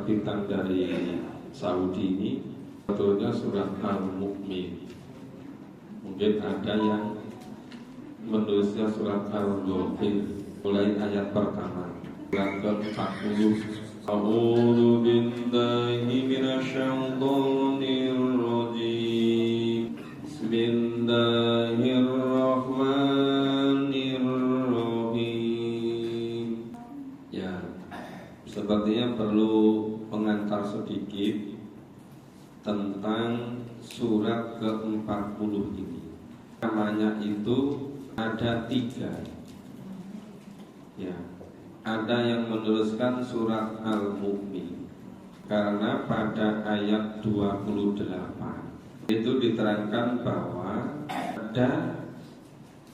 terbitan dari Saudi ini sebetulnya surat Al-Mu'min. Mungkin ada yang menulisnya surat Al-Ghafir, mulai ayat pertama, surat ke-40. A'udzu billahi minasyaitonir rajim. Bismillahirrahmanirrahim. Ya, sepertinya perlu pengantar sedikit tentang surat ke-40 ini. Namanya itu ada 3. Ya, ada yang menuliskan surat Al-Mu'min karena pada ayat 28 itu diterangkan bahwa ada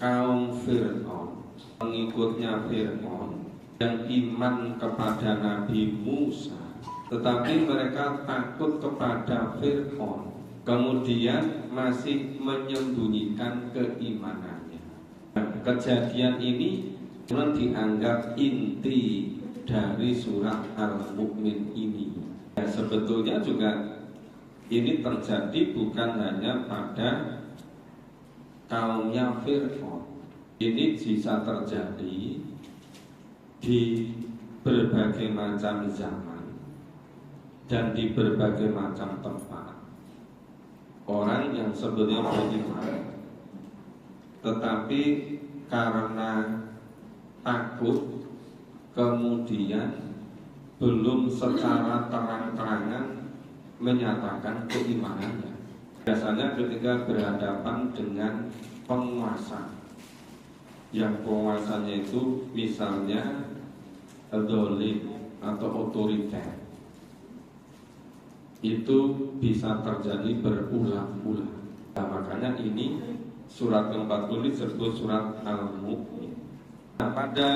kaum Fir'aun, pengikutnya Fir'aun yang iman kepada Nabi Musa, tetapi mereka takut kepada Fir'aun, kemudian masih menyembunyikan keimanannya. Kejadian ini dianggap inti dari surat Al-Mu'min ini. Ya, sebetulnya juga ini terjadi bukan hanya pada kaumnya Fir'aun. Ini bisa terjadi di berbagai macam zaman dan di berbagai macam tempat. Orang yang sebetulnya beriman, tetapi karena takut kemudian belum secara terang-terangan menyatakan keimanannya. Biasanya ketika berhadapan dengan penguasa, yang penguasanya itu misalnya dolim atau otoriter, itu bisa terjadi berulang-ulang. Nah, makanya ini surat ke-40 disebut surat Al-Mu'min. Nah, pada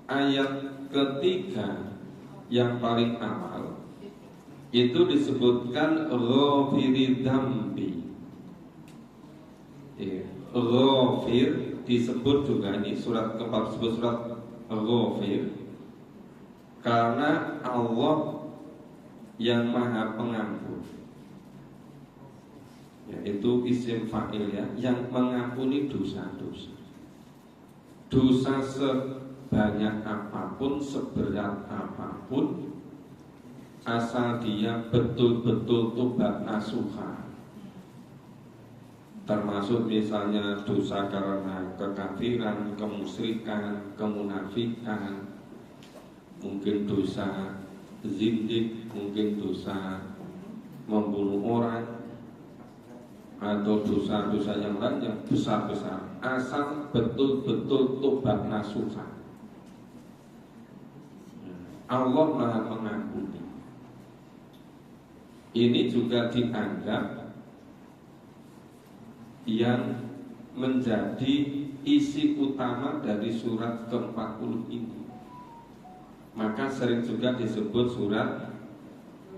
ayat ketiga yang paling awal itu disebutkan ghafiri dzambi. Ghafir disebut juga ini surat ke-40 disebut surat Ghafir karena Allah yang Maha Pengampun, yaitu isim fa'il ya, yang mengampuni dosa-dosa. Dosa sebanyak apapun, seberat apapun, asal dia betul-betul tobat nasuha, termasuk misalnya dosa karena kekafiran, kemusyrikan, kemunafikan, mungkin dosa zindik, mungkin dosa membunuh orang, atau dosa-dosa yang lain yang besar-besar, asal betul-betul tobat nasuha, Allah Maha Mengampuni. Ini juga dianggap yang menjadi isi utama dari surat ke-40 ini. Maka sering juga disebut surat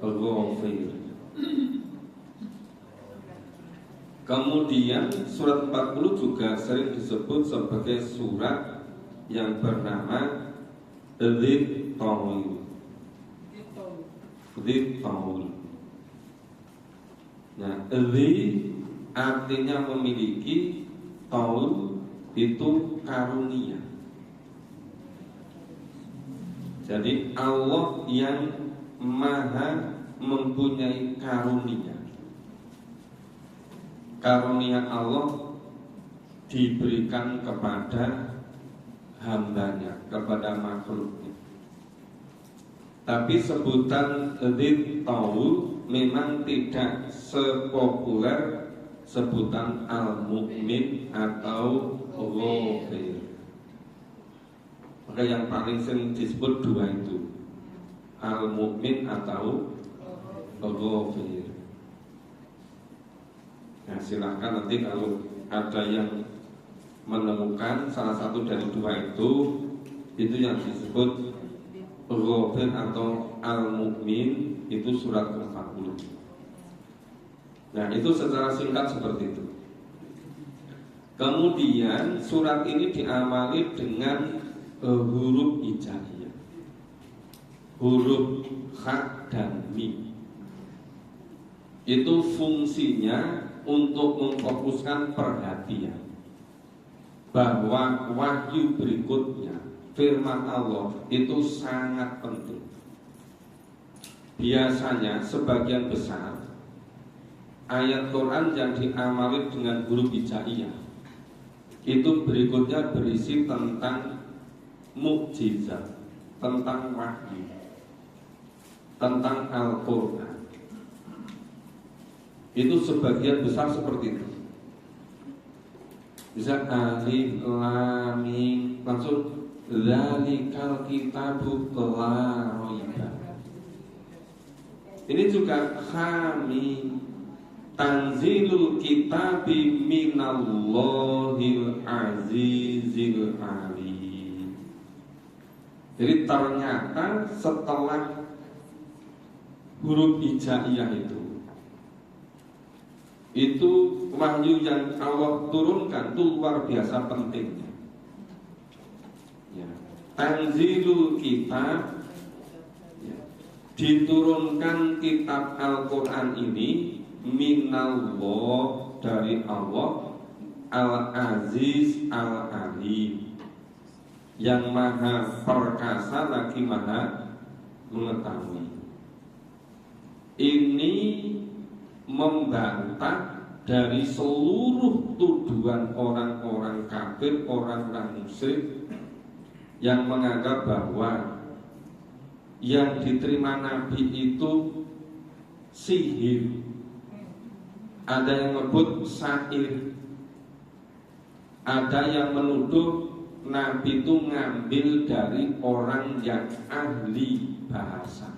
Al-Ghafir. Kemudian surat 40 juga sering disebut sebagai surat yang bernama Dzit-Taul. Nah, Dzi artinya memiliki, Taul itu karunia. Jadi Allah yang Maha mempunyai karunia. Karunia Allah diberikan kepada hambanya, kepada makhluknya. Tapi sebutan Dzit-Taul memang tidak sepopuler sebutan Al-Mu'min atau Ghafir. Maka yang paling sering disebut dua itu, Al-Mu'min atau Ghafir. Nah, silahkan nanti kalau ada yang menemukan salah satu dari dua itu yang disebut Ghafir atau Al-Mu'min, itu surat ke-40. Nah, itu secara singkat seperti itu. Kemudian surat ini diamali dengan huruf hijaiyah. huruf kha dan mim. Itu fungsinya untuk memfokuskan perhatian bahwa wahyu berikutnya firman Allah itu sangat penting. Biasanya sebagian besar ayat Quran yang diamali dengan huruf hijaiyah itu berikutnya berisi tentang mukjizat, tentang wahyu, tentang Al-Quran. Itu sebagian besar seperti itu. Bisa alif lam mim langsung zalikal kitabu la raiba. Ini juga kami tanzilul kitabi minallahil azizil alim. Jadi ternyata setelah huruf hijaiyah itu wahyu yang Allah turunkan itu luar biasa pentingnya. Ya. Tanzilul kitab, ya. Diturunkan kitab Al-Quran ini minallah, dari Allah, Al-Aziz Al-Alim, yang maha perkasa lagi maha mengetahui. Ini membantah dari seluruh tuduhan orang-orang kafir, orang-orang musyrik yang menganggap bahwa yang diterima Nabi itu sihir. Ada yang menyebut syair, ada yang menuduh Nabi itu ngambil dari orang yang ahli bahasa,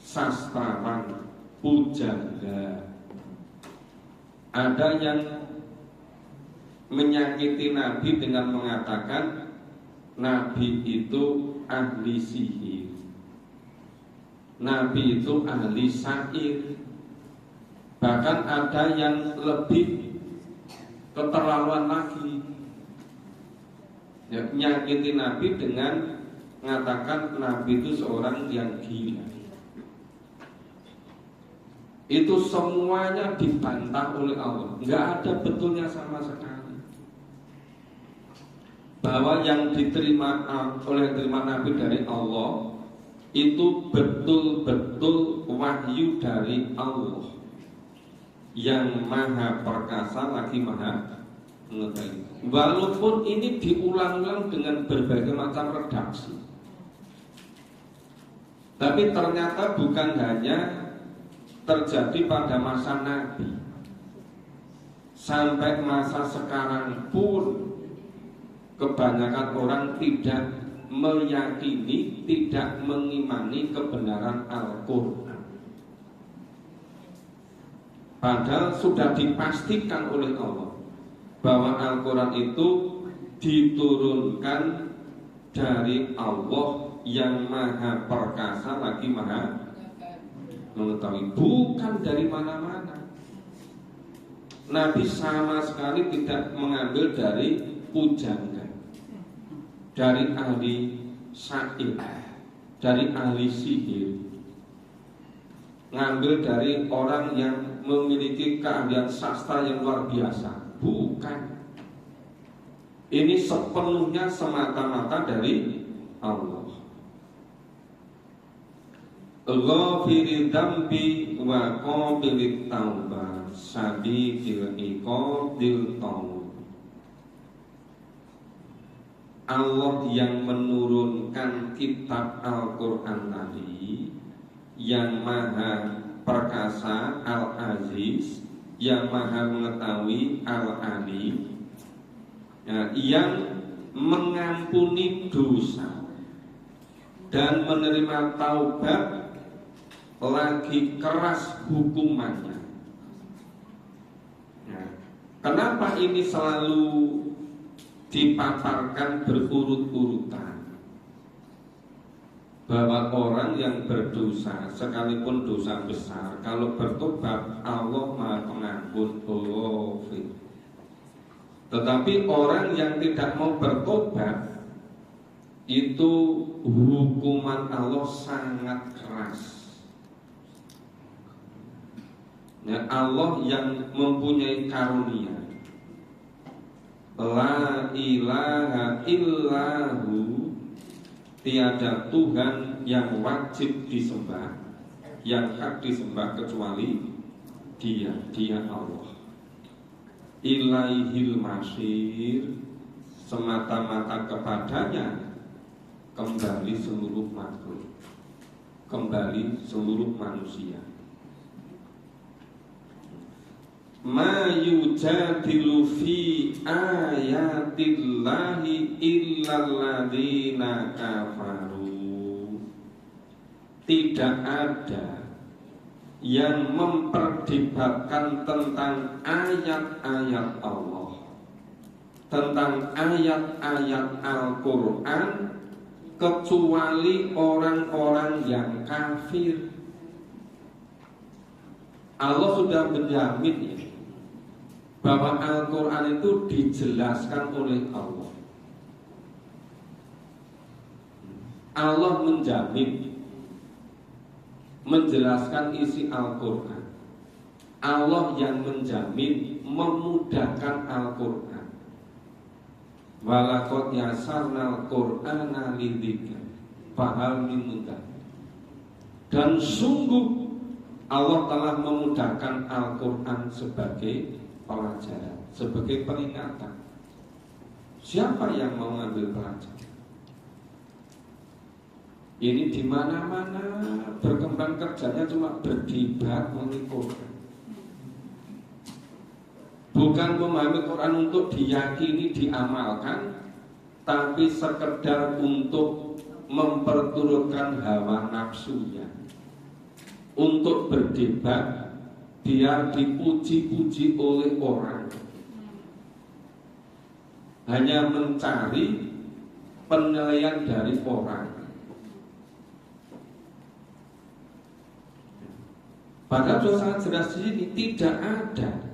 sastrawan, pujangga. Ada yang menyakiti Nabi dengan mengatakan Nabi itu ahli sihir, Nabi itu ahli syair. Bahkan ada yang lebih keterlaluan lagi, ya, menyakiti Nabi dengan mengatakan Nabi itu seorang yang gila. Itu semuanya dibantah oleh Allah. Nggak ada betulnya sama sekali bahwa yang diterima Nabi dari Allah itu betul-betul wahyu dari Allah yang maha perkasa lagi maha mengetahui. Walaupun ini diulang-ulang dengan berbagai macam redaksi, tapi ternyata bukan hanya terjadi pada masa Nabi, sampai masa sekarang pun kebanyakan orang tidak meyakini, tidak mengimani kebenaran Al-Quran. Padahal sudah dipastikan oleh Allah bahwa Al-Quran itu diturunkan dari Allah yang maha perkasa lagi maha mengetahui, bukan dari mana-mana. Nabi sama sekali tidak mengambil dari pujangga, dari ahli syair, dari ahli sihir, ngambil dari orang yang memiliki keahlian sastra yang luar biasa. Bukan. Ini sepenuhnya semata-mata dari Allah. Ghafiril dzambi wa qabilit taubah sadidil iqabil taub. Allah yang menurunkan kitab Al-Quran tadi, yang maha perkasa Al-Aziz, yang maha mengetahui Al-Alim, ya, yang mengampuni dosa dan menerima taubat, lagi keras hukumannya. Ya. Kenapa ini selalu dipaparkan berurut-urutan? Bahwa orang yang berdosa, sekalipun dosa besar, kalau bertobat Allah maha pengampun. Tetapi orang yang tidak mau bertobat itu hukuman Allah sangat keras. Ya, Allah yang mempunyai karunia, la ilaha illahu, tiada Tuhan yang wajib disembah, yang hak disembah kecuali Dia Allah. Ilaihil masir, semata-mata kepadanya kembali seluruh makhluk, kembali seluruh manusia. Ma yujadilu fi ayatillahi illalladzina kafaru. Tidak ada yang memperdebatkan tentang ayat-ayat Allah, tentang ayat-ayat Al-Quran, kecuali orang-orang yang kafir. Allah sudah menjamin bahwa Al-Quran itu dijelaskan oleh Allah. Allah menjelaskan isi Al-Quran. Allah yang menjamin memudahkan Al-Quran. Walaqad yasarnal Qur'ana lidzikr fahal min muddakir. Dan sungguh Allah telah memudahkan Al-Quran sebagai pelajaran, sebagai peringatan. Siapa yang mau ngambil pelajaran? Ini di mana-mana berkembang, kerjanya cuma berdebat mengenai Quran. Bukan memahami Quran untuk diyakini, diamalkan, tapi sekedar untuk memperturutkan hawa nafsunya, untuk berdebat biar dipuji-puji oleh orang, hanya mencari penilaian dari orang. Padahal sudah sangat jelas di sini tidak ada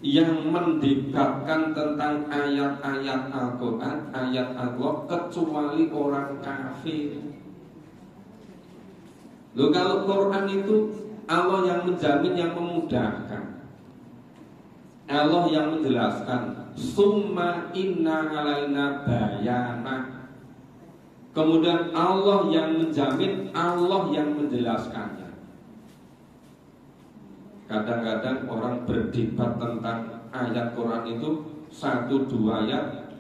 yang mendebatkan tentang ayat-ayat Al-Quran, ayat Allah, kecuali orang kafir. Loh, kalau Quran itu Allah yang menjamin, yang memudahkan, Allah yang menjelaskan, summa inna alaina bayana, kemudian Allah yang menjamin, Allah yang menjelaskannya. Kadang-kadang orang berdebat tentang ayat Quran itu 1-2 ayat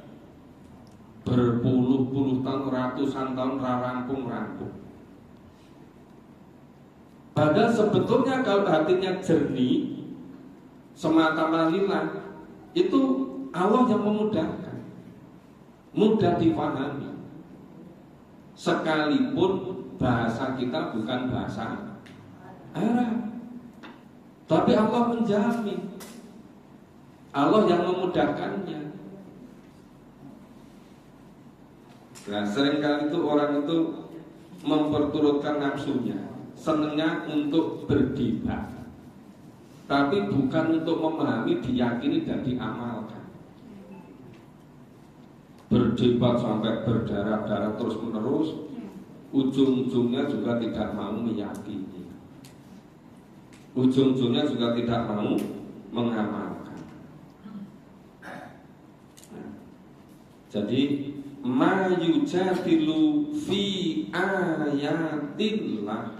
berpuluh-puluh tahun, ratusan tahun rampung-rampung. Padahal sebetulnya kalau hatinya jernih, semata-mata lillah, itu Allah yang memudahkan, mudah dipahami. Sekalipun bahasa kita bukan bahasa Arab, tapi Allah menjamin, Allah yang memudahkannya. Nah, seringkali itu orang itu memperturutkan nafsunya, senangnya untuk berdebat, tapi bukan untuk memahami, diyakini dan diamalkan. Berdebat sampai berdarah-darah terus menerus, ujung-ujungnya juga tidak mau meyakini, ujung-ujungnya juga tidak mau mengamalkan. Nah, jadi ma yujadilu fi ayatillah,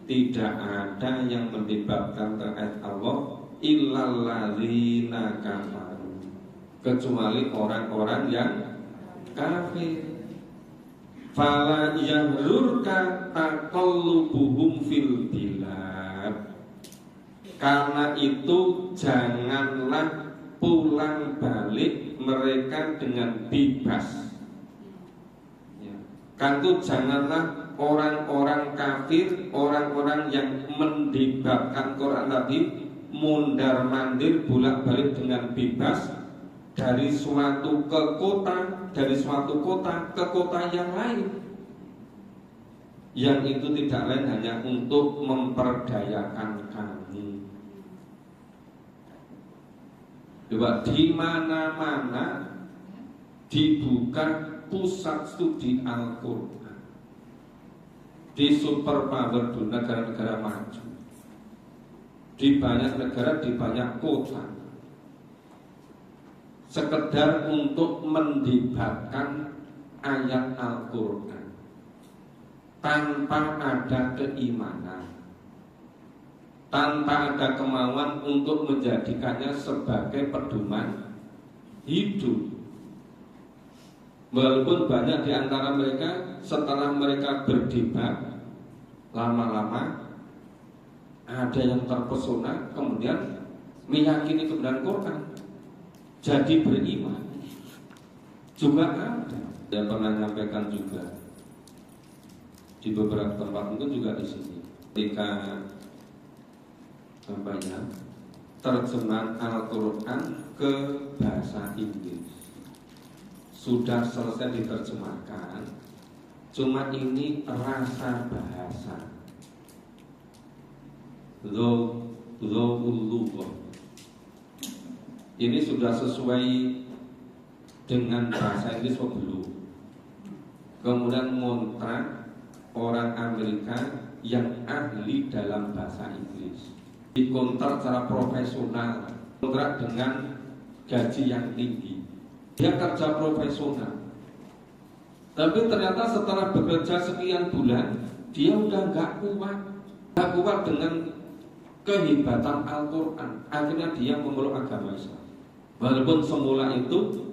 tidak ada yang mendebatkan terkait Allah illalladzina kafaru, kecuali orang-orang yang kafir. Fala yaghrurka taqallubuhum fil bilad, karena itu janganlah pulang balik mereka dengan bebas. Ya. Kan itu janganlah orang-orang kafir, orang-orang yang mendebatkan Quran tadi, mundar mandir bolak-balik dengan bebas dari suatu kota ke kota yang lain, yang itu tidak lain hanya untuk memperdayakan kami. Coba di mana-mana dibuka pusat studi Al-Quran, di superpower di negara-negara maju, di banyak negara, di banyak kota, sekedar untuk mendebatkan ayat Al-Quran tanpa ada keimanan, tanpa ada kemauan untuk menjadikannya sebagai pedoman hidup. Walaupun banyak di antara mereka setelah mereka berdebat, lama-lama ada yang terpesona kemudian meyakini kebenaran Quran, jadi beriman. Juga ada yang pernah menyampaikan juga di beberapa tempat, itu juga di sini, ketika terjemahan Al-Quran ke bahasa Inggris sudah selesai diterjemahkan, cuma ini rasa bahasa ini sudah sesuai dengan bahasa Inggris atau belum. Kemudian ngontrak orang Amerika yang ahli dalam bahasa Inggris, dikontrak secara profesional, kontrak dengan gaji yang tinggi, dia kerja profesional. Tapi ternyata setelah bekerja sekian bulan, dia udah nggak kuat dengan kehebatan Al-Quran. Akhirnya dia memeluk agama Islam. Walaupun semula itu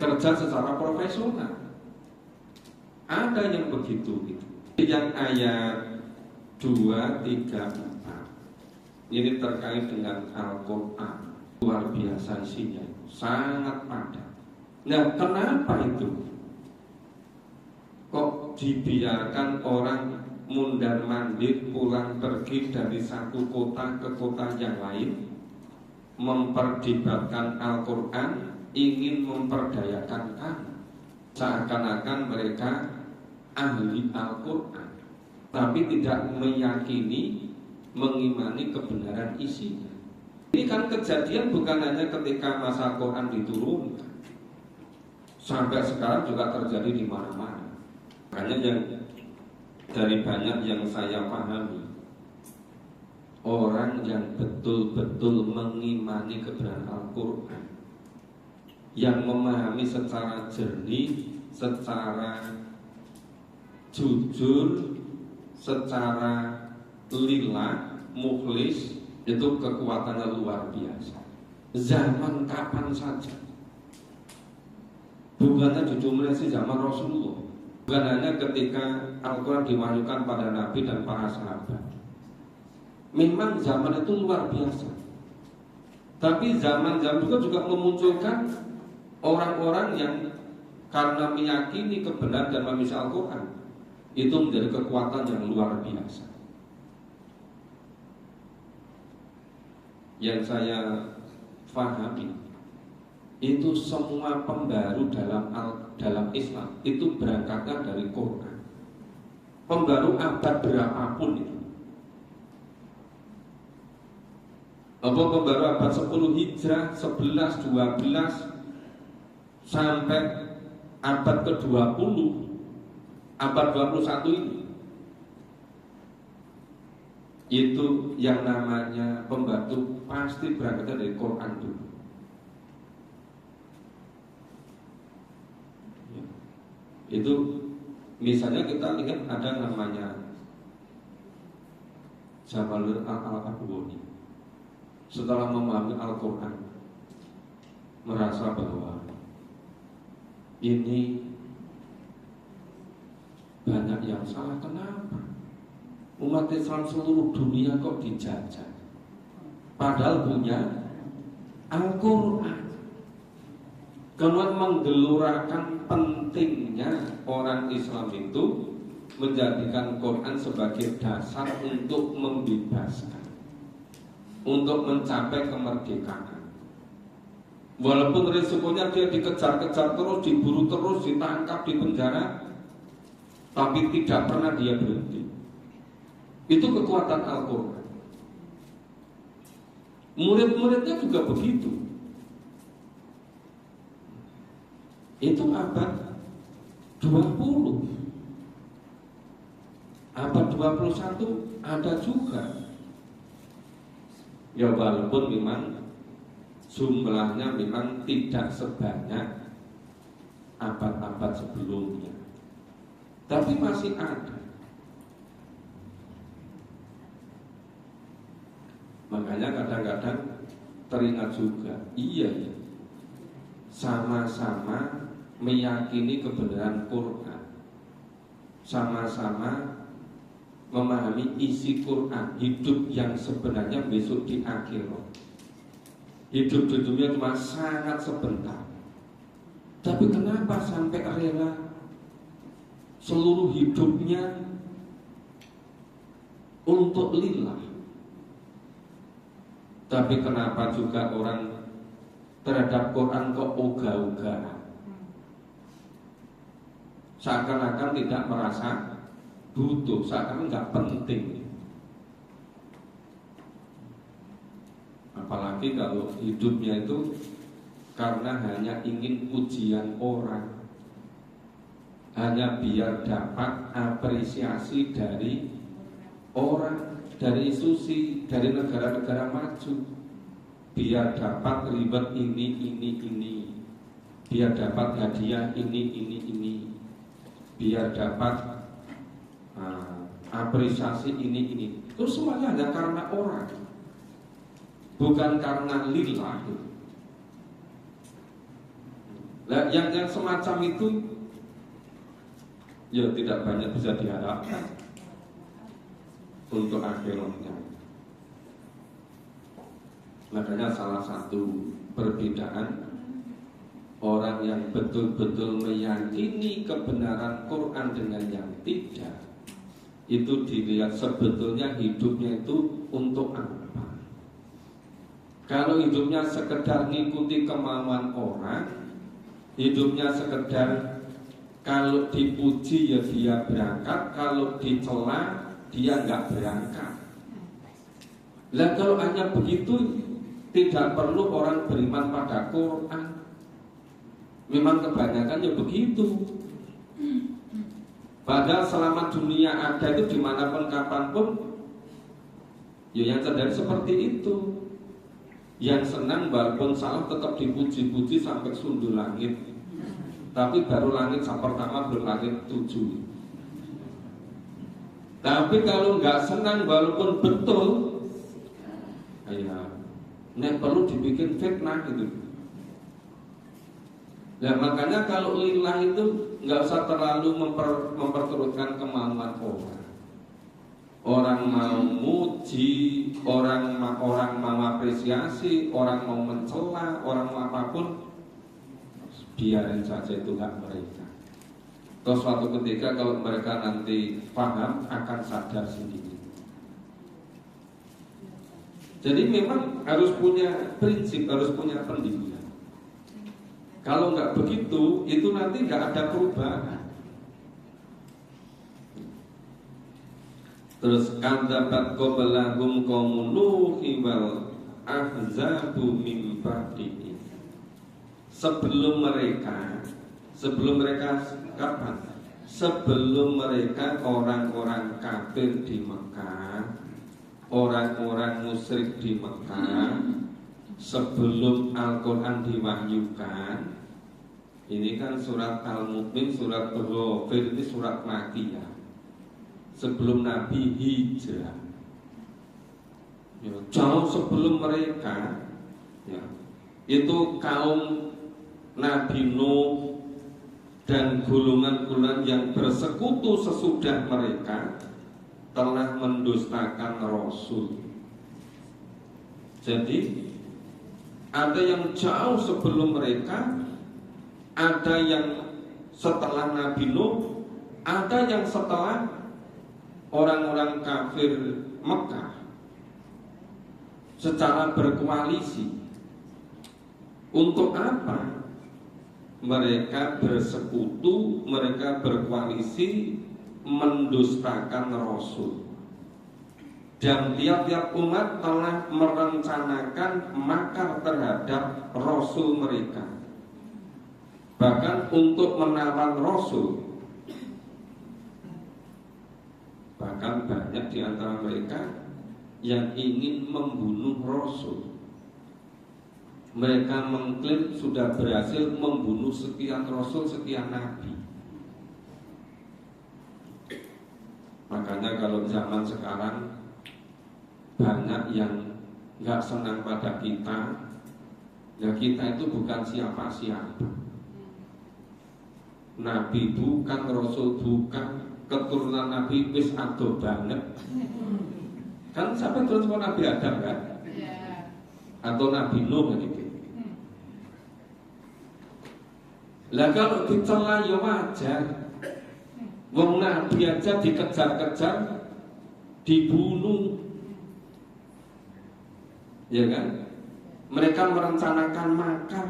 kerja secara profesional. Ada yang begitu gitu. Yang ayat 2, 3, 4 ini terkait dengan Al-Quran. Luar biasa isinya, sangat padat. Nah, kenapa itu kok dibiarkan orang mundar-mandir pulang pergi dari satu kota ke kota yang lain, memperdebatkan Al-Quran, ingin memperdayakan kamu, seakan-akan mereka ahli Al-Quran, tapi tidak meyakini, mengimani kebenaran isinya. Ini kan kejadian bukan hanya ketika masa Quran diturunkan, sampai sekarang juga terjadi di mana-mana. Makanya yang dari banyak yang saya pahami, orang yang betul-betul mengimani kebenaran Al-Quran, yang memahami secara jernih, secara jujur, secara lillah, mukhlis, itu kekuatannya luar biasa. Zaman kapan saja, bukannya didominasi zaman Rasulullah, bukan hanya ketika Al-Quran diwahyukan pada Nabi dan para sahabat. Memang zaman itu luar biasa. Tapi zaman-zaman juga memunculkan orang-orang yang karena meyakini kebenaran dan memahami Al-Quran, itu menjadi kekuatan yang luar biasa. Yang saya pahami, itu semua pembaru dalam Islam itu berangkatnya dari Quran. Pembaru abad berapapun itu, apa pembaru abad 10 Hijrah, 11, 12 sampai abad ke-20, abad 21 ini, itu yang namanya pembantu pasti berangkat dari Quran dulu. Itu misalnya kita lihat ada namanya Jamalul Al-Abwani, setelah memahami Al-Quran merasa bahwa ini banyak yang salah. Kenapa umat Islam seluruh dunia kok dijajah, padahal punya Al-Quran? Kemudian menggelurakan pentingnya orang Islam itu menjadikan Quran sebagai dasar untuk membebaskan, untuk mencapai kemerdekaan. Walaupun risikonya dia dikejar-kejar terus, diburu terus, ditangkap, dipenjara, tapi tidak pernah dia berhenti. Itu kekuatan Al-Quran. Murid-muridnya juga begitu. Itu abad 20. Abad 21 ada juga. Ya walaupun memang jumlahnya memang tidak sebanyak abad-abad sebelumnya, tapi masih ada. Makanya kadang-kadang teringat juga, iya ya, sama-sama meyakini kebenaran Quran, sama-sama memahami isi Quran, hidup yang sebenarnya besok di akhirat. Hidup di dunia cuma sangat sebentar, tapi kenapa sampai rela seluruh hidupnya untuk lillah? Tapi kenapa juga orang terhadap Quran kok ogah-ogahan, seakan-akan tidak merasa butuh, seakan nggak penting. Apalagi kalau hidupnya itu karena hanya ingin pujian orang, hanya biar dapat apresiasi dari orang, dari institusi, dari negara-negara maju, biar dapat ribet ini, biar dapat hadiah ini, biar dapat apresiasi ini. Itu semuanya hanya karena orang, bukan karena lillah. Nah, yang semacam itu ya tidak banyak bisa diharapkan untuk akhiratnya. Makanya salah satu perbedaan orang yang betul-betul meyakini kebenaran Quran dengan yang tidak, itu dilihat sebetulnya hidupnya itu untuk apa. Kalau hidupnya sekedar ngikuti kemauan orang, hidupnya sekedar kalau dipuji ya dia berangkat, kalau dicela dia nggak berangkat. Lah kalau hanya begitu, tidak perlu orang beriman pada Quran. Memang kebanyakan ya begitu. Padahal selama dunia ada itu dimanapun kapanpun, ya yang terjadi seperti itu. Yang senang walaupun salah tetap dipuji-puji sampai sundul langit. Tapi baru langit pertama belum langit 7. Tapi kalau nggak senang walaupun betul, ya, nek perlu dibikin fitnah gitu. Nah makanya kalau lillah itu nggak usah terlalu memperturutkan kemauan orang. Orang mau muji, orang mau apresiasi, orang mau mencela, orang mau apapun, biarin saja itu hak mereka. Terus suatu ketika kalau mereka nanti paham akan sadar sendiri. Jadi memang harus punya prinsip, harus punya pendidikan. Kalau nggak begitu, itu nanti nggak ada perubahan. Terus kadzabat qablahum qaumun Nuh wal ahzabu min ba'dihi. Sebelum mereka kapan? Sebelum mereka orang-orang kafir di Mekah, orang-orang musyrik di Mekah, sebelum Al-Quran diwahyukan. Ini kan surat Al-Mu'min, surat Ghafir, ini surat Makkiyah. Sebelum Nabi hijrah, ya, jauh sebelum mereka, ya, itu kaum Nabi Nuh dan golongan-golongan yang bersekutu sesudah mereka telah mendustakan Rasul. Jadi ada yang jauh sebelum mereka, ada yang setelah Nabi Nuh, ada yang setelah orang-orang kafir Mekah secara berkoalisi. Untuk apa? Mereka bersekutu, mereka berkoalisi mendustakan Rasul. Dan tiap-tiap umat telah merencanakan makar terhadap Rasul mereka. Bahkan untuk menawan Rasul, Bahkan banyak di antara mereka yang ingin membunuh Rasul. Mereka mengklaim sudah berhasil membunuh sekian Rasul, sekian Nabi. Makanya kalau zaman sekarang banyak yang nggak senang pada kita, ya kita itu bukan siapa-siapa. Nabi bukan, Rasul bukan, keturunan Nabi wis adoh banget. Kan sampai terus Nabi Adam kan? Atau Nabi Nuh gitu. Lah kalau dicela ya wajar. Wong Nabi aja dikejar-kejar, dibunuh. Ya kan? Mereka merencanakan makar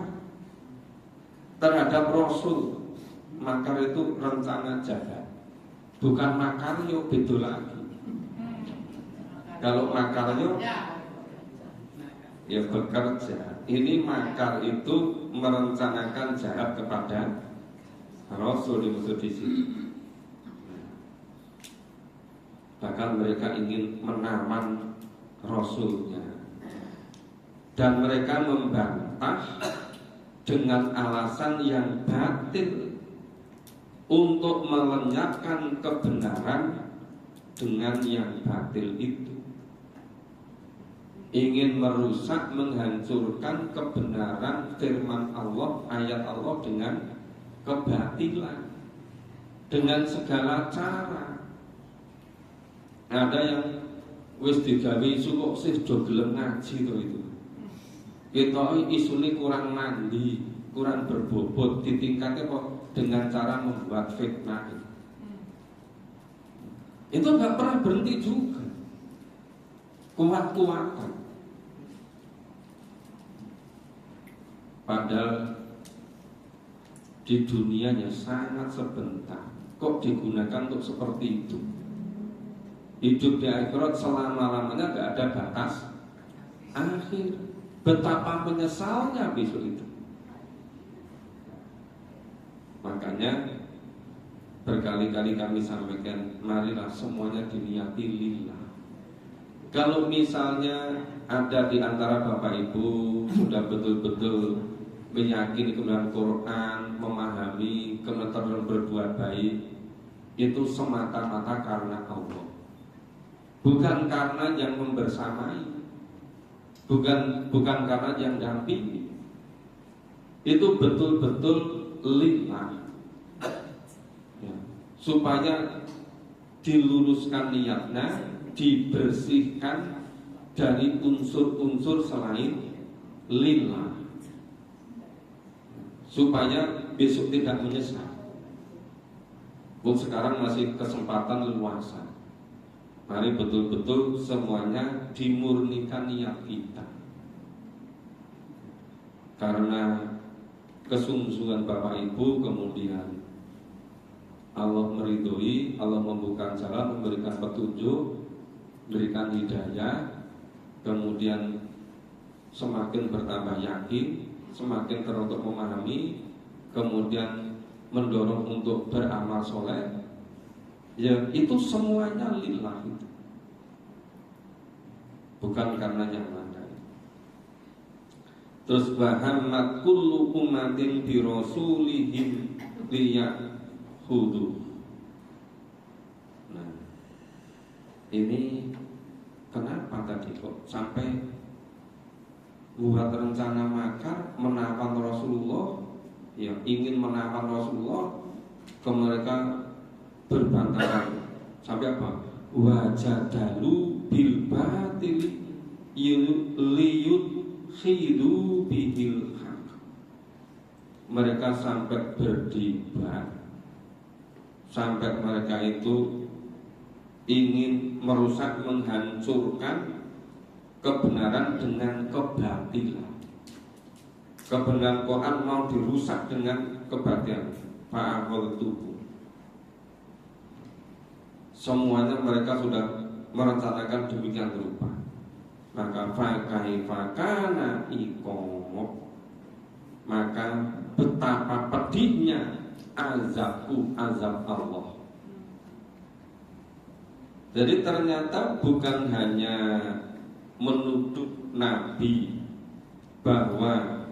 terhadap Rasul. Makar itu rencana jahat. Bukan makar yo beda lagi. Kalau makarnya ya bekerja. Ini makar itu merencanakan jahat kepada Rasul dimaksud di sini. Bahkan mereka ingin menawan Rasulnya. Dan mereka membantah dengan alasan yang batil untuk melenyapkan kebenaran dengan yang batil itu. Ingin merusak, menghancurkan kebenaran firman Allah, ayat Allah dengan kebatilan, dengan segala cara. Ada yang wis digawe isu kok sih do gelem ngaji to itu. Kita isune kurang mandi, kurang berbobot, ditingkatnya kok dengan cara membuat fitnah. Itu nggak pernah berhenti juga. Kuat-kuatan. Padahal di dunianya sangat sebentar. Kok digunakan untuk seperti itu? Hidup di akhirat selama-lamanya gak ada batas akhir. Betapa menyesalnya besok itu. Makanya berkali-kali kami sampaikan, marilah semuanya diniati lillah. Kalau misalnya ada di antara Bapak Ibu sudah betul-betul meyakini kebenaran Quran, memahami kebenaran berbuat baik, itu semata-mata karena Allah, bukan karena yang membersamai, bukan karena yang dampingi. Itu betul-betul lillah, ya, supaya diluruskan niatnya, dibersihkan dari unsur-unsur selain lillah, supaya besok tidak menyesal. Sekarang masih kesempatan leluasa. Mari betul-betul semuanya dimurnikan niat kita. Karena kesungguhan Bapak Ibu, kemudian Allah meridhoi, Allah membuka jalan, memberikan petunjuk, memberikan hidayah, kemudian semakin bertambah yakin, semakin terus memahami, kemudian mendorong untuk beramal soleh. Ya itu semuanya lillah itu, bukan karena yang lain. Terus bahammat kullu ummatin bi rasulihim liyahudu. Nah, ini kenapa tadi kok sampai buat rencana makar menawan Rasulullah, ya ingin menawan Rasulullah, ke mereka berbantahan sampai apa? Wajadalu bil batil liyudhidu bihil haq. Mereka sampai berdebat, sampai mereka itu ingin merusak, menghancurkan kebenaran dengan kebatilan. Kebenaran Quran mau dirusak dengan kebatilan. Fa'aqul tubuh. Semuanya mereka sudah merencanakan demikian rupa. Maka fakana iqamah, maka betapa pedihnya azab Allah. Jadi ternyata bukan hanya menuduh Nabi bahwa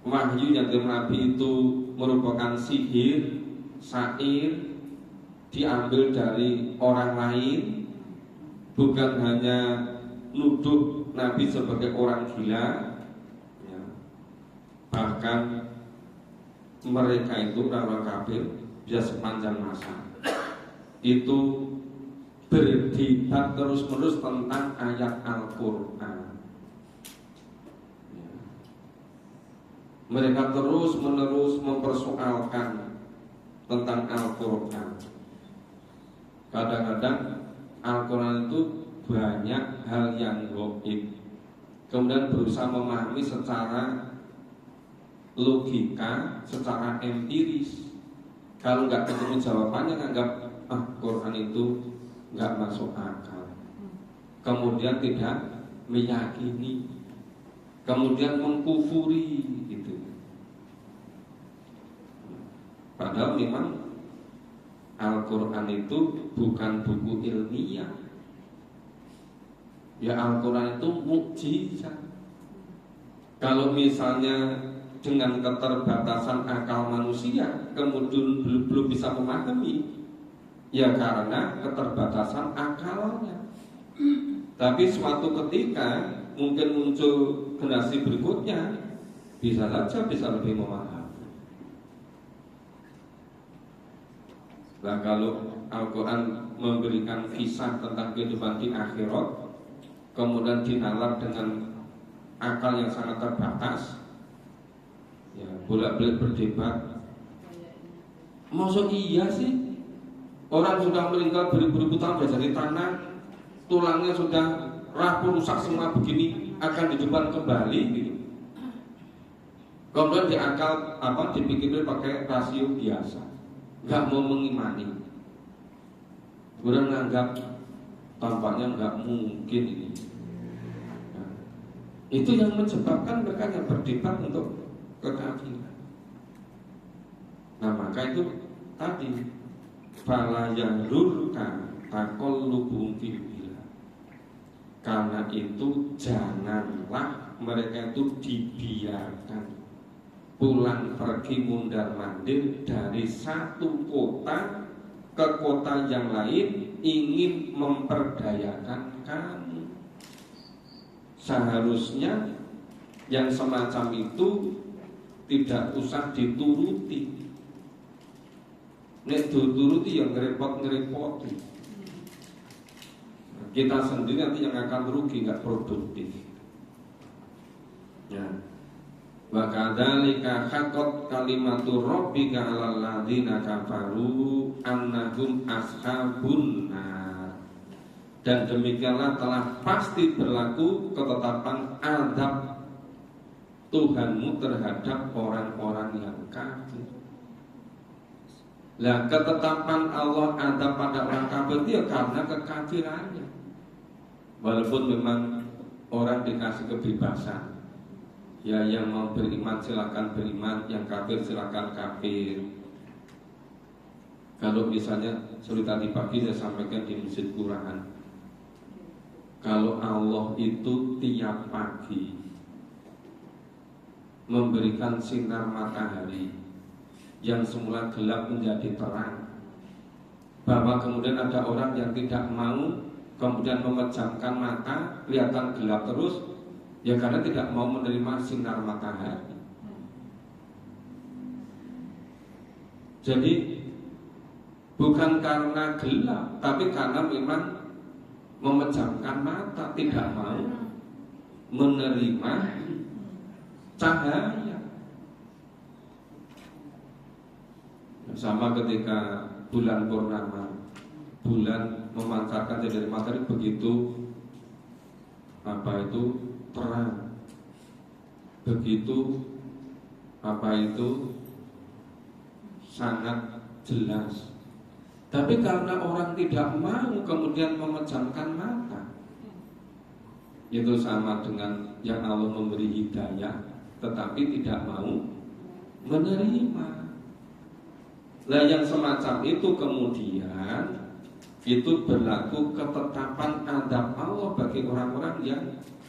wahyu yang dari Nabi itu merupakan sihir, syair, diambil dari orang lain, bukan hanya nuduh Nabi sebagai orang gila, ya. Bahkan mereka itu orang kafir bisa sepanjang masa itu berdebat terus-menerus tentang ayat Al-Quran. Ya. Mereka terus-menerus mempersoalkan tentang Al-Quran. Kadang-kadang Al-Quran itu banyak hal yang gaib, kemudian berusaha memahami secara logika, secara empiris. Kalau nggak ketemu jawabannya, nganggap Quran itu nggak masuk akal, kemudian tidak meyakini, kemudian mengkufuri gitu. Padahal memang Al-Quran itu bukan buku ilmiah. Ya, Al-Quran itu mukjizat. Kalau misalnya dengan keterbatasan akal manusia kemudian belum bisa memahami, ya karena keterbatasan akalnya. Tapi suatu ketika mungkin muncul generasi berikutnya, bisa saja bisa lebih memahami. Nah, kalau Al-Quran memberikan kisah tentang kehidupan di akhirat, kemudian dinalar dengan akal yang sangat terbatas, ya bolak-balik berdebat. Maksud iya sih? Orang sudah meninggal beribu-ribu tahun sudah jadi tanah, tulangnya sudah rapuh rusak semua begini, akan dihidupkan kembali gitu. Kemudian diakal dipikir pakai rasio biasa, nggak mau mengimani. Kemudian menganggap tampaknya nggak mungkin ini. Nah, itu yang menyebabkan mereka yang berdebat untuk kekafiran. Nah, maka itu tadi fala yaghrurka taqallubuhum fil bilad. Karena itu janganlah mereka itu dibiarkan pulang pergi mundar-mandir dari satu kota ke kota yang lain ingin memperdayakan kamu. Seharusnya yang semacam itu tidak usah dituruti. Nek dituruti yang ngerepot-ngerepoti. Kita sendiri nanti yang akan rugi, nggak produktif. Ya. Wa kadzalika haqqat kalimatu rabbika 'alal ladzina kafaru annahum ashabun nar. Dan demikianlah telah pasti berlaku ketetapan azab Tuhanmu terhadap orang-orang yang kafir. Lah, ketetapan Allah azab pada orang kafir itu ya karena kekafirannya. Walaupun memang orang dikasih kebebasan, ya yang mau beriman silakan beriman, yang kafir silakan kafir. Kalau misalnya seperti tadi pagi saya sampaikan di masjid Quran, kalau Allah itu tiap pagi memberikan sinar matahari yang semula gelap menjadi terang, bahwa kemudian ada orang yang tidak mau, kemudian memejamkan mata, kelihatan gelap terus, ya karena tidak mau menerima sinar matahari. Jadi bukan karena gelap, tapi karena memang memejamkan mata, tidak mau menerima cahaya. Sama ketika bulan purnama, bulan memancarkan dari matahari begitu terang, begitu sangat jelas. Tapi karena orang tidak mau kemudian memejamkan mata, itu sama dengan yang Allah memberi hidayah tetapi tidak mau menerima. Nah, yang semacam itu kemudian itu berlaku ketetapan adab Allah bagi orang-orang yang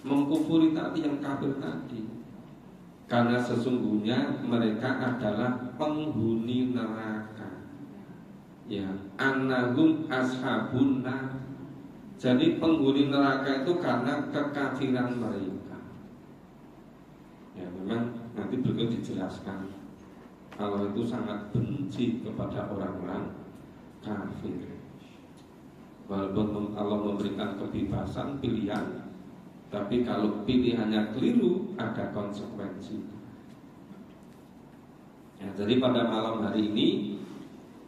mengkufuri tadi, yang kafir tadi. Karena sesungguhnya mereka adalah penghuni neraka. Ya, annahum ashabun nar. Jadi penghuni neraka itu karena kekafiran mereka. Ya, memang nanti berikut dijelaskan Allah itu sangat benci kepada orang-orang kafir. Walaupun Allah memberikan kebebasan pilihan, tapi kalau pilihannya keliru ada konsekuensi. Ya, jadi pada malam hari ini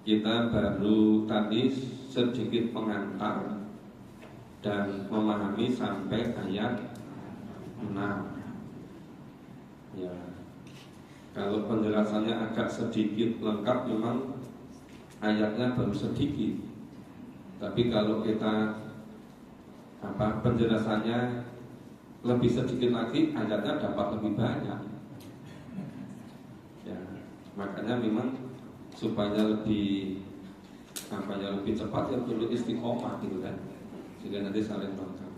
kita baru tadi sedikit pengantar dan memahami sampai ayat 6. Ya, kalau penjelasannya agak sedikit lengkap, memang ayatnya baru sedikit. Tapi kalau kita penjelasannya lebih sedikit lagi, ayatnya dapat lebih banyak. Ya, makanya memang supaya lebih lebih cepat ya perlu istiqomah gitu kan, sehingga nanti saling lengkap.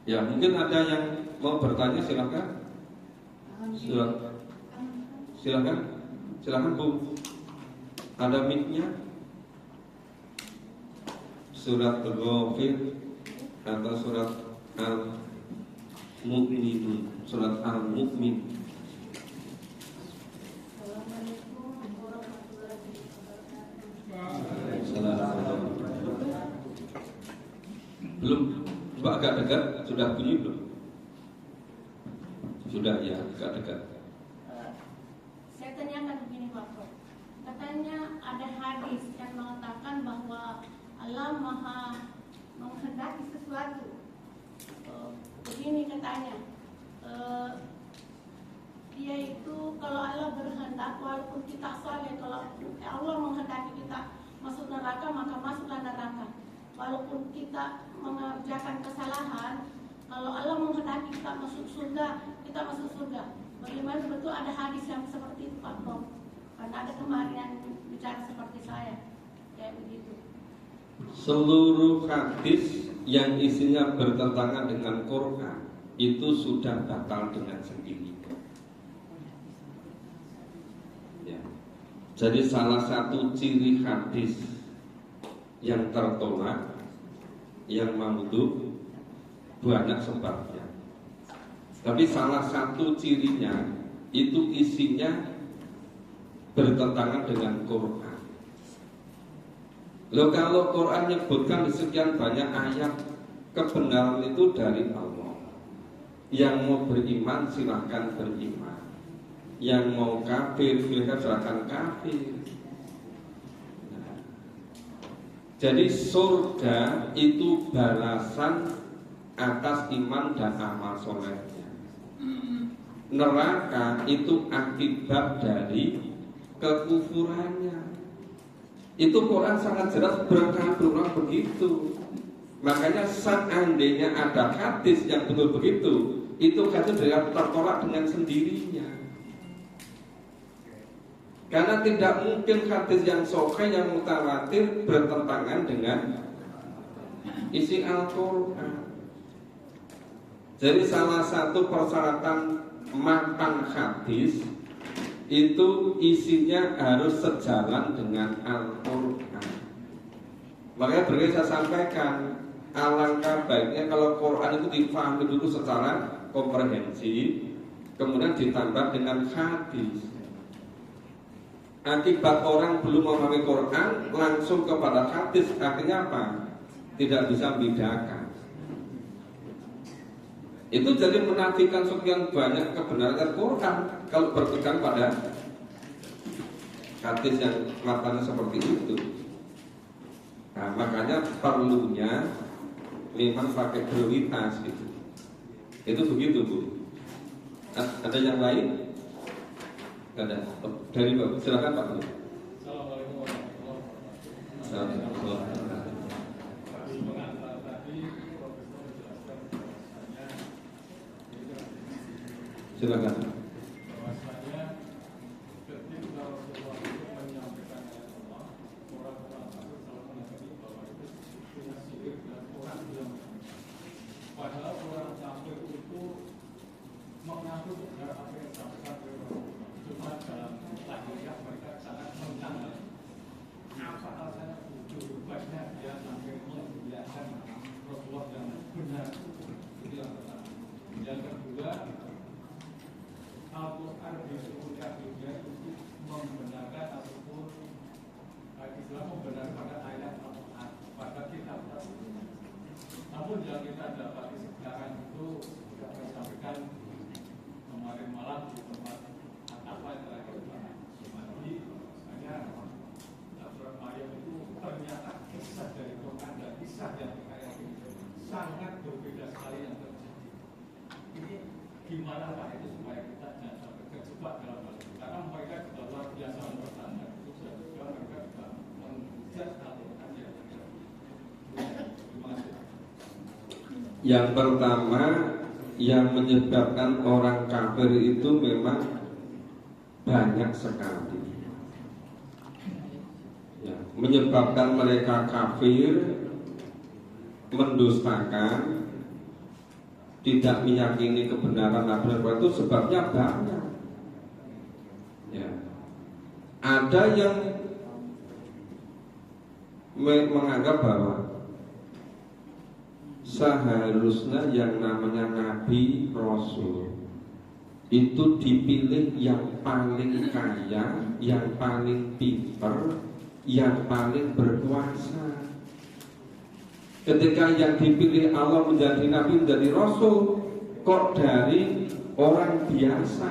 Ya, mungkin ada yang mau bertanya, silakan. Silakan Bu. Ada mic-nya. Surat Al-Ghafir atau surat Al-Mu'minun, surat Al-Mu'min. Belum, coba agak dekat, sudah bunyi belum? Sudah ya, agak dekat. Saya tanyakan begini Pak, katanya ada hadis yang mengatakan bahwa Allah Maha menghendaki sesuatu. Begini katanya, dia itu kalau Allah berkehendak, walaupun kita saleh, kalau Allah menghendaki kita masuk neraka, maka masuklah neraka. Walaupun kita mengerjakan kesalahan, kalau Allah menghendaki kita masuk surga, kita masuk surga. Bagaimana betul ada hadis yang seperti itu Pak Bom? Karena ada kemarin yang bicara seperti saya, kayak begitu. Seluruh hadis yang isinya bertentangan dengan Quran itu sudah batal dengan sendiri. Ya. Jadi salah satu ciri hadis yang tertolak, yang mamdu, banyak sebabnya. Tapi salah satu cirinya itu isinya bertentangan dengan Quran. Loh, kalau Quran menyebutkan di sekian banyak ayat, kebenaran itu dari Allah. Yang mau beriman silahkan beriman, yang mau kafir silahkan kafir. Jadi surga itu balasan atas iman dan amal solehnya. Neraka itu akibat dari kekufurannya. Itu Quran sangat jelas berkata begitu. Makanya seandainya ada hadis yang betul begitu, itu hadis tertolak dengan sendirinya. Karena tidak mungkin hadis yang sahih, yang mutawatir bertentangan dengan isi Al-Quran. Jadi salah satu persyaratan matan hadis itu isinya harus sejalan dengan Al-Quran. Makanya berkali saya sampaikan, alangkah baiknya kalau Quran itu dipahami dulu secara komprehensif, kemudian ditambah dengan hadis. Akibat orang belum memahami Quran langsung kepada hadis, akhirnya apa? Tidak bisa membedakan. Itu jadi menafikan sekian banyak kebenaran Quran kalau berpegang pada hadis yang matanya seperti itu. Nah, makanya perlunya memang pakai prioritas gitu. Itu begitu Bu. Ada yang lain? Ada. Dari Bapak, silakan Pak. Assalamualaikum warahmatullahi wabarakatuh. Pengantar tadi Profesor menjelaskan bahwasanya Silakan. bahwasanya ketika Rasulullah itu menyampaikan ayat Allah, orang-orang masuk salah menanggapi bahwa itu aku dengar apa yang disampaikan cuma dalam lahiriah mereka sangat mengenal apa alasannya banyak dia sampai membiarkan Rasulullah yang benar. Itu yang pertama. Yang kedua, Al-Quran disebutkan dunia untuk membenarkan ataupun Islam membenarkan pada ayat Al-Quran pada kitab. Namun yang kita dapati sekarang itu sudah saya sampaikan kemarin malam di tempat apa yang terakhir Jadi hanya surat Maryam itu ternyata kisah dari Quran dan kisah yang ayat ini sangat berbeda sekali yang terjadi. Ini gimana Pak itu supaya kita jangan sampai terjebak dalam hal itu? Karena mereka juga luar biasa bertanya itu juga mereka juga menjudge Al-Quran yang terima kasih. Yang pertama, yang menyebabkan orang kafir itu memang banyak sekali. Ya, menyebabkan mereka kafir, mendustakan, tidak meyakini kebenaran Nabi itu sebabnya banyak. Ya. Ada yang menganggap bahwa seharusnya yang namanya Nabi Rasul itu dipilih yang paling kaya, yang paling pinter, yang paling berkuasa. Ketika yang dipilih Allah menjadi Nabi, menjadi Rasul, kok dari orang biasa,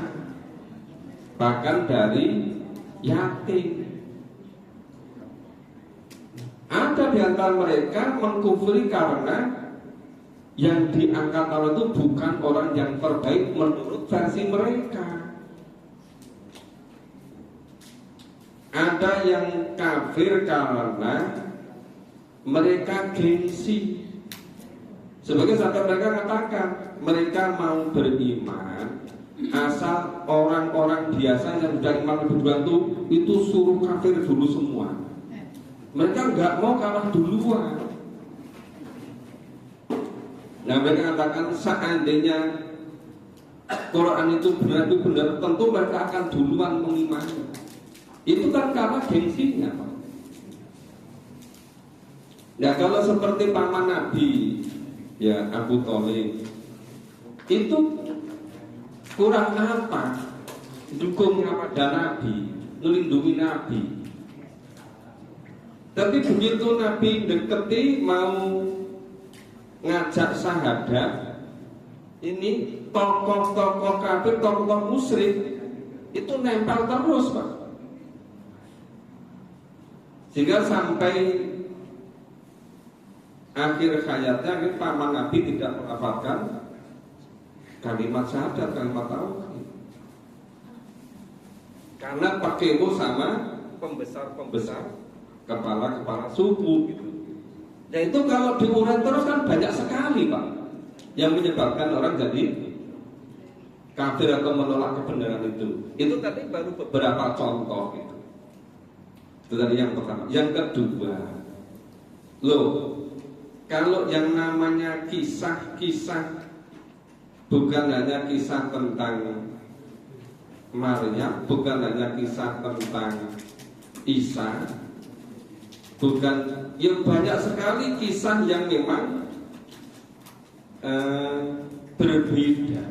bahkan dari yatim. Ada di antara mereka mengkufuri karena yang diangkat Allah itu bukan orang yang terbaik menurut versi mereka. Ada yang kafir karena mereka gengsi. Sebagai sampai mereka katakan mereka mau beriman asal orang-orang biasa yang sudah iman lebih duluan itu suruh kafir dulu semua. Mereka nggak mau kalah duluan. Nah, mereka katakan seandainya Quran itu benar, tentu mereka akan duluan mengimani. Itu kan karena gengsinya, Pak. Ya, kalau seperti paman Nabi, ya Abu Thalib, itu kurang apa? Dukung pada Nabi, melindungi Nabi. Tapi begitu Nabi deketi mau ngajak sahadat, ini tokoh-tokoh kafir, tokoh musyrik itu nempel terus, Pak. Sehingga sampai akhir hayatnya paman Nabi tidak melafalkan kalimat syahadat, kalimat tauhid, karena pakai sama pembesar kepala suku gitu. Ya itu kalau diurai terus kan banyak sekali, Pak, yang menyebabkan orang jadi kafir atau menolak kebenaran itu. Itu tadi baru beberapa contoh gitu. Itu tadi yang pertama. Yang kedua, kalau yang namanya kisah-kisah bukan hanya kisah tentang Maryam, bukan hanya kisah tentang Isa, bukan, ya banyak sekali kisah yang memang berbeda.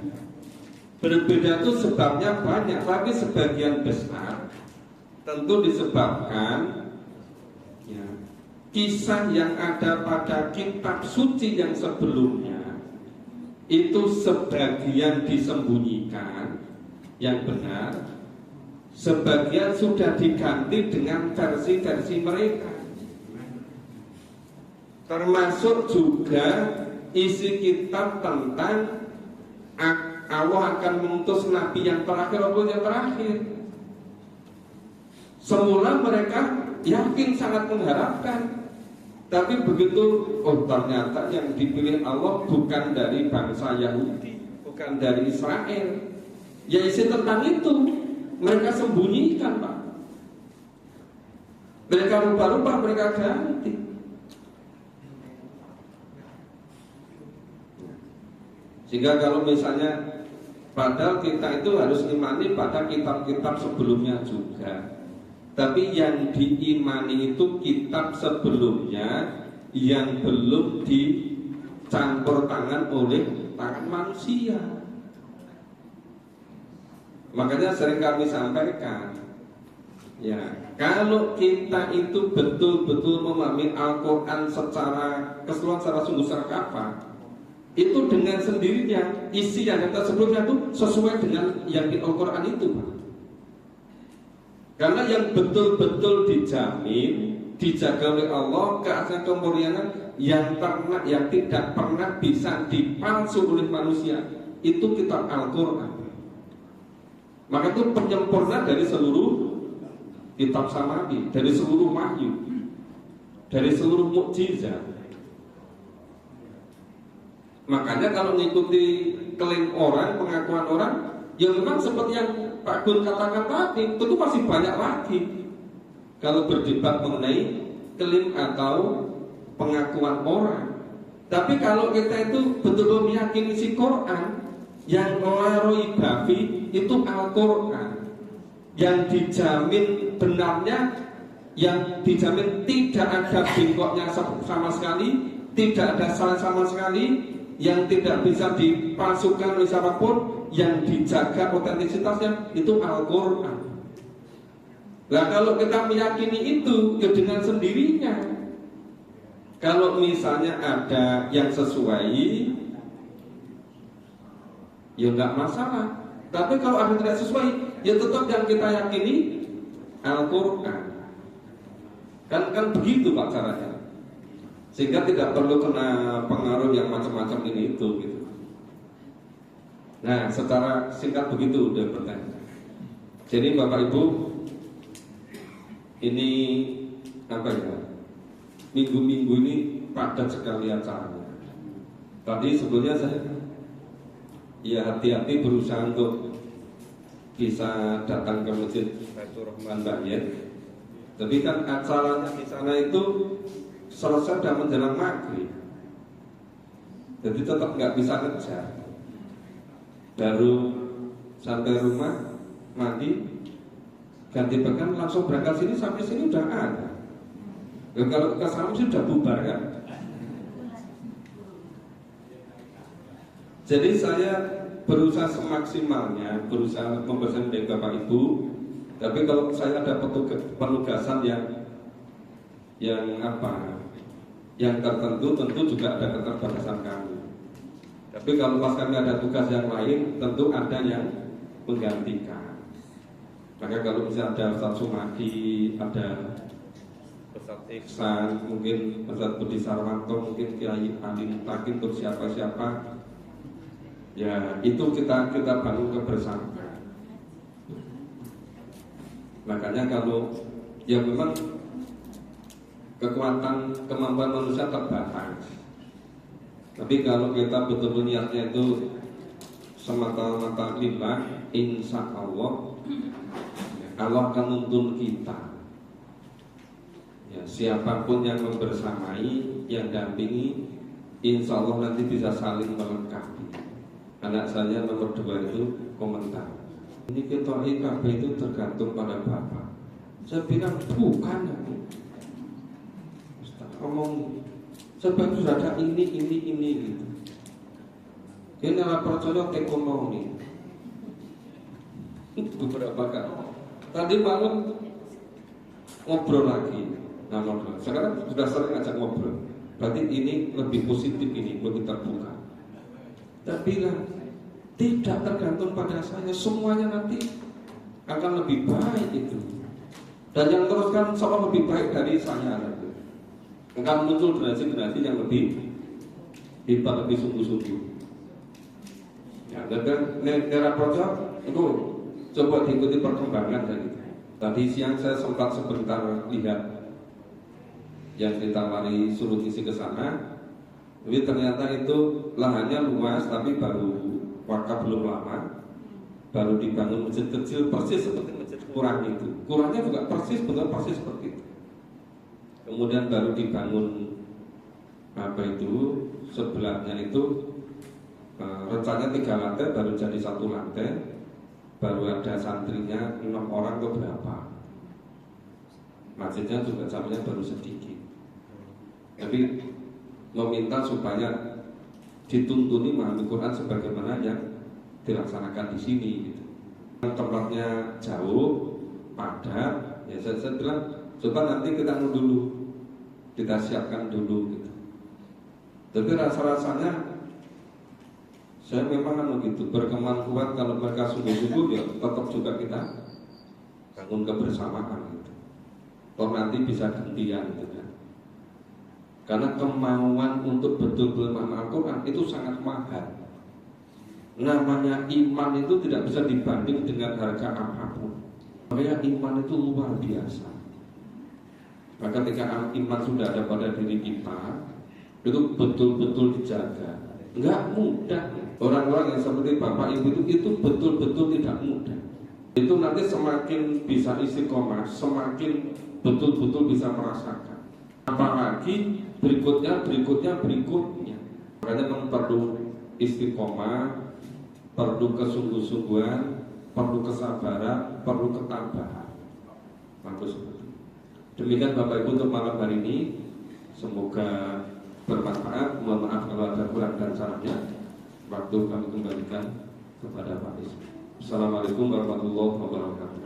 Berbeda itu sebabnya banyak, tapi sebagian besar tentu disebabkan ya, kisah yang ada pada kitab suci yang sebelumnya itu sebagian disembunyikan yang benar, sebagian sudah diganti dengan versi-versi mereka. Termasuk juga isi kitab tentang Allah akan mengutus Nabi yang terakhir atau yang terakhir. Semula mereka yakin, sangat mengharapkan, tapi begitu, ternyata yang dipilih Allah bukan dari bangsa Yahudi, bukan dari Israel. Ya isi tentang itu mereka sembunyikan, Pak. Mereka rubah-rubah, mereka ganti. Sehingga kalau misalnya Padahal kita itu harus imani pada kitab-kitab sebelumnya juga. Tapi yang diimani itu kitab sebelumnya yang belum dicampur tangan oleh tangan manusia. Makanya sering kami sampaikan, ya, kalau kita itu betul-betul memahami Al-Quran secara keseluruhan, secara sungguh serkapa, itu dengan sendirinya isi yang kita sebelumnya itu sesuai dengan yang di Al-Quran itu, Pak. Karena yang betul-betul dijamin, dijaga oleh Allah keaslian kemurnian yang tidak pernah bisa dipalsu oleh manusia, itu kitab Al-Quran. Maka itu penyempurna dari seluruh kitab samawi, dari seluruh wahyu, dari seluruh mukjizat. Makanya kalau mengikuti klaim orang, pengakuan orang, ya memang seperti yang Pak Gun katakan tadi, tentu masih banyak lagi. Kalau berdebat mengenai klaim atau pengakuan orang. Tapi kalau kita itu betul-betul meyakini si Quran, yang melarui bafi itu Al-Quran, yang dijamin benarnya, yang dijamin tidak ada bengkoknya sama sekali, tidak ada salah sama sekali, yang tidak bisa dipalsukan oleh siapapun, yang dijaga otentisitasnya itu Al-Quran. Nah kalau kita meyakini itu, ya dengan sendirinya. Kalau misalnya ada yang sesuai, ya nggak masalah. Tapi kalau ada yang tidak sesuai, ya tetap yang kita yakini Al-Quran. Kan begitu Pak caranya. Sehingga tidak perlu kena pengaruh yang macam-macam ini itu gitu. Nah, secara singkat begitu udah pertanyaan. Jadi Bapak Ibu, ini apa ya? Minggu-minggu ini padat sekali acaranya. Tadi sebetulnya saya ya hati-hati berusaha untuk bisa datang ke Masjid Baitur Rahman Bayet. Tapi kan acaranya di sana itu selesai sudah menjelang maghrib. Jadi tetap nggak bisa ngejar. Baru sampai rumah, mandi, ganti pakaian, langsung berangkat sini, sampai sini udah ada. Dan kalau ke sana sudah bubar kan. Jadi saya berusaha semaksimalnya, berusaha mempersembahkan dari Bapak Ibu. Tapi kalau saya ada penugasan yang apa, yang tertentu, tentu juga ada keterbatasan kami. Tapi kalau pas kami ada tugas yang lain, tentu ada yang menggantikan. Maka kalau misalnya ada Ustaz Sumadi, ada Ustaz Iksan, mungkin Ustaz Budi Sarwanto, mungkin Kiai Ali Mutakin, untuk siapa-siapa, ya itu kita bangun kebersamaan. Makanya kalau ya memang kekuatan kemampuan manusia terbatas. Tapi kalau kita betul-betul niatnya itu semata-mata lillah, insya Allah Allah akan nuntun kita. Ya, siapapun yang membersamai, yang dampingi, insya Allah nanti bisa saling melengkapi. Anak saya nomor 2 itu komentar, ini kita IKB itu tergantung pada Bapak. Saya bilang bukan ya. Ustaz ngomong sebab itu ada ini gitu. Ini adalah percaya ekonomi. Beberapa kali. Tadi malam ngobrol lagi. Nah, ngobrol. Sekarang sudah sering ajak ngobrol. Berarti ini lebih positif, ini belum kita buka. Dan bilang tidak tergantung pada saya, semuanya nanti akan lebih baik itu. Dan yang teruskan seolah lebih baik dari saya. Akan muncul generasi-generasi yang lebih hebat, lebih sungguh-sungguh. Ya, dan era project itu coba diikuti perkembangan dari itu. Tadi siang saya sempat sebentar lihat yang ditawari suruh isi ke sana. Tapi ternyata itu lahannya luas, tapi baru wakaf belum lama, baru dibangun masjid kecil persis seperti masjid kurang itu. Kurangnya juga persis, betul persis seperti itu. Kemudian baru dibangun apa itu sebelahnya itu Rencananya 3 lantai, baru jadi 1 lantai, baru ada santrinya 6 orang ke berapa. Masjidnya juga jamnya baru sedikit. Tapi meminta supaya dituntuni memahami Quran sebagaimana yang dilaksanakan di sini gitu. Tempatnya jauh, padat, ya saya bilang coba nanti kita dulu, kita siapkan dulu gitu. Tapi rasa-rasanya saya memang gitu, berkembang kuat kalau mereka sungguh-sungguh ya tetap juga kita bangun kebersamaan gitu. Toh nanti bisa gantian gitu kan. Karena kemauan untuk betul-betul memahami Al-Quran itu sangat mahal. Namanya iman itu tidak bisa dibanding dengan harga apapun. Makanya iman itu luar biasa. Maka ketika iman sudah ada pada diri kita, itu betul-betul dijaga. Enggak mudah. Orang-orang yang seperti bapak ibu itu betul-betul tidak mudah. Itu nanti semakin bisa istiqomah, semakin betul-betul bisa merasakan. Apalagi berikutnya. Makanya memang perlu istiqomah, perlu kesungguh-sungguhan, perlu kesabaran, perlu ketabahan. Bagus. Demikian Bapak Ibu untuk malam hari ini. Semoga bermanfaat. Mohon maaf kalau ada kurang dan salahnya. Waktu kami kembalikan kepada Pak Is. Assalamualaikum warahmatullahi wabarakatuh.